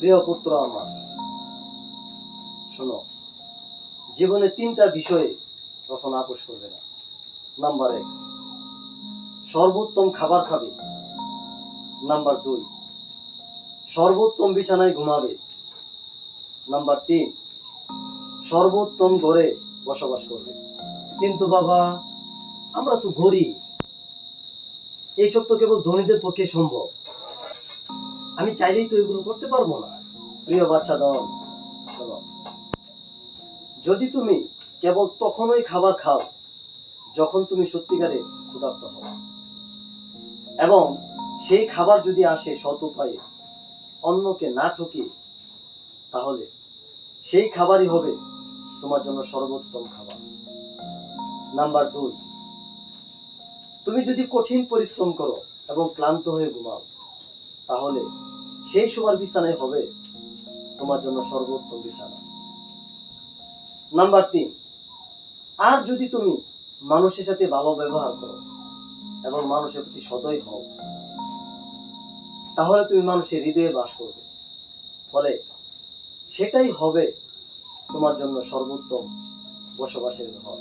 প্রিয় পুত্র আমার, শোনো, জীবনে 3টা বিষয়ে কখনো আপোষ করবে না। নাম্বার 1, সর্বোত্তম খাবার খাবে। নাম্বার 2, সর্বোত্তম বিছানায় ঘুমাবে। নাম্বার 3, সর্বোত্তম ঘরে বসবাস করবে। কিন্তু বাবা, আমরা তো গরিব, এইসব তো কেবল ধনীদের পক্ষে সম্ভব। আমি চাইলেই তো এগুলো করতে পারবো না। প্রিয় বাচ্চাগণ, শোনো, যদি তুমি কেবল তখনই খাবার খাও যখন তুমি সত্যিকারে ক্ষুধার্ত হও, এবং সেই খাবার যদি আসে সৎ উপায়ে, অন্যকে না ঠকিয়ে, তাহলে সেই খাবারই হবে তোমার জন্য সর্বোত্তম খাবার। নাম্বার 2, তুমি যদি কঠিন পরিশ্রম করো এবং ক্লান্ত হয়ে ঘুমাও, তাহলে সেই শোবার বিছানায় হবে তোমার জন্য সর্বোত্তম বিছানা। নাম্বার 3, আর যদি তুমি মানুষের সাথে ভালো ব্যবহার করো এবং মানুষের প্রতি সদয় হও, তাহলে তুমি মানুষের হৃদয়ে বাস করবে। ফলে সেটাই হবে তোমার জন্য সর্বোত্তম বসবাসের ঘর।